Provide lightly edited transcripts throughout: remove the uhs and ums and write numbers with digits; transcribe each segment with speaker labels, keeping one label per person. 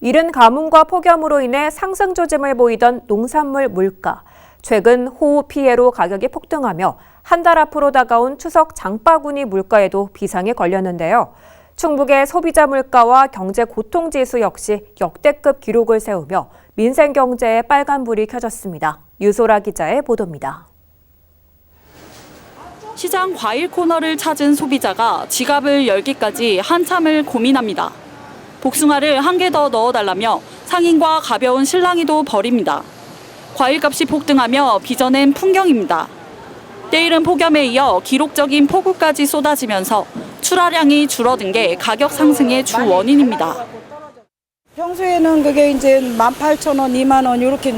Speaker 1: 이른 가뭄과 폭염으로 인해 상승 조짐을 보이던 농산물 물가. 최근 호우 피해로 가격이 폭등하며 한 달 앞으로 다가온 추석 장바구니 물가에도 비상이 걸렸는데요. 충북의 소비자 물가와 경제 고통 지수 역시 역대급 기록을 세우며 민생 경제에 빨간불이 켜졌습니다. 유소라 기자의 보도입니다.
Speaker 2: 시장 과일 코너를 찾은 소비자가 지갑을 열기까지 한참을 고민합니다. 복숭아를 한 개 더 넣어달라며 상인과 가벼운 실랑이도 벌입니다. 과일값이 폭등하며 빚어낸 풍경입니다. 때이른 폭염에 이어 기록적인 폭우까지 쏟아지면서 출하량이 줄어든 게 가격 상승의 주 원인입니다.
Speaker 3: 평소에는 그게 이제 18,000원, 2만 원 이렇게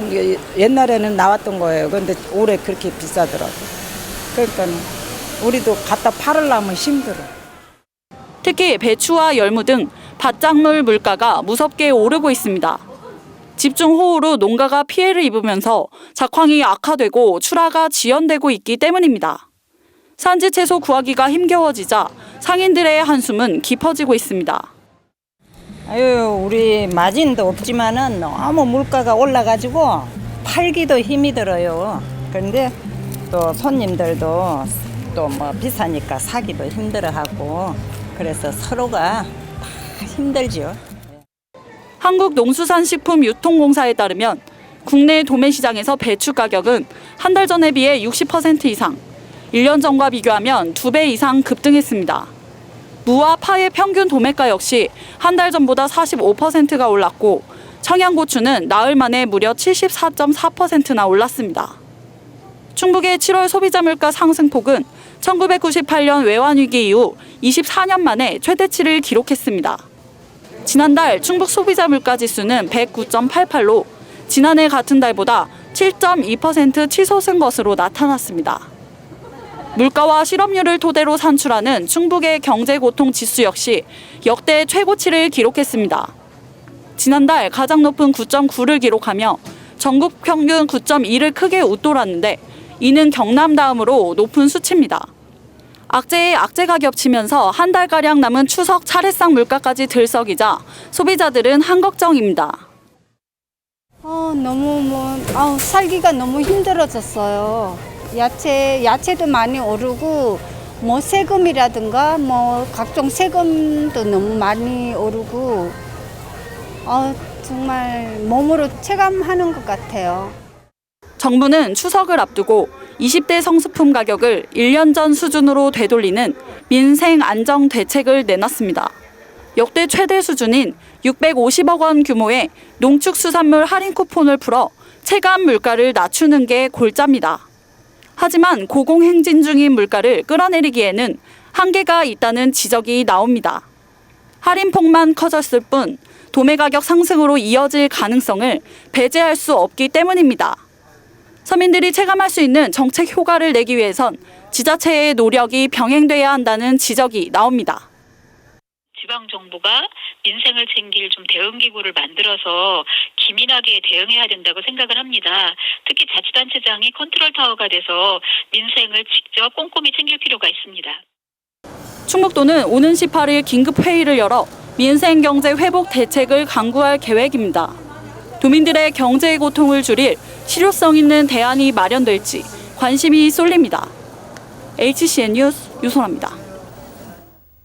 Speaker 3: 옛날에는 나왔던 거예요. 그런데 올해 그렇게 비싸더라고요. 그러니까 우리도 갖다 팔으려면 힘들어.
Speaker 2: 특히 배추와 열무 등 밭작물 물가가 무섭게 오르고 있습니다. 집중호우로 농가가 피해를 입으면서 작황이 악화되고 출하가 지연되고 있기 때문입니다. 산지 채소 구하기가 힘겨워지자 상인들의 한숨은 깊어지고 있습니다.
Speaker 3: 아유, 우리 마진도 없지만은 너무 물가가 올라가지고 팔기도 힘이 들어요. 그런데 또 손님들도 또 뭐 비싸니까 사기도 힘들어하고 그래서 서로가 다 힘들죠.
Speaker 2: 한국농수산식품유통공사에 따르면 국내 도매시장에서 배추 가격은 한 달 전에 비해 60% 이상, 1년 전과 비교하면 2배 이상 급등했습니다. 무와 파의 평균 도매가 역시 한 달 전보다 45%가 올랐고 청양고추는 나흘 만에 무려 74.4%나 올랐습니다. 충북의 7월 소비자 물가 상승폭은 1998년 외환위기 이후 24년 만에 최대치를 기록했습니다. 지난달 충북 소비자 물가 지수는 109.88로 지난해 같은 달보다 7.2% 치솟은 것으로 나타났습니다. 물가와 실업률을 토대로 산출하는 충북의 경제고통 지수 역시 역대 최고치를 기록했습니다. 지난달 가장 높은 9.9를 기록하며 전국 평균 9.2를 크게 웃돌았는데 이는 경남 다음으로 높은 수치입니다. 악재에 악재가 겹치면서 한 달가량 남은 추석 차례상 물가까지 들썩이자 소비자들은 한걱정입니다.
Speaker 4: 살기가 너무 힘들어졌어요. 야채도 많이 오르고 뭐 세금이라든가 뭐 각종 세금도 너무 많이 오르고 정말 몸으로 체감하는 것 같아요.
Speaker 2: 정부는 추석을 앞두고 20대 성수품 가격을 1년 전 수준으로 되돌리는 민생 안정 대책을 내놨습니다. 역대 최대 수준인 650억 원 규모의 농축수산물 할인 쿠폰을 풀어 체감 물가를 낮추는 게 골자입니다. 하지만 고공행진 중인 물가를 끌어내리기에는 한계가 있다는 지적이 나옵니다. 할인폭만 커졌을 뿐 도매 가격 상승으로 이어질 가능성을 배제할 수 없기 때문입니다. 서민들이 체감할 수 있는 정책 효과를 내기 위해선 지자체의 노력이 병행돼야 한다는 지적이 나옵니다.
Speaker 5: 지방정부가 민생을 챙길 좀 대응기구를 만들어서 기민하게 대응해야 된다고 생각을 합니다. 특히 자치단체장이 컨트롤타워가 돼서 민생을 직접 꼼꼼히 챙길 필요가 있습니다.
Speaker 2: 충북도는 오는 18일 긴급회의를 열어 민생경제 회복 대책을 강구할 계획입니다. 도민들의 경제 고통을 줄일 실효성 있는 대안이 마련될지 관심이 쏠립니다. HCN 뉴스 유소라입니다.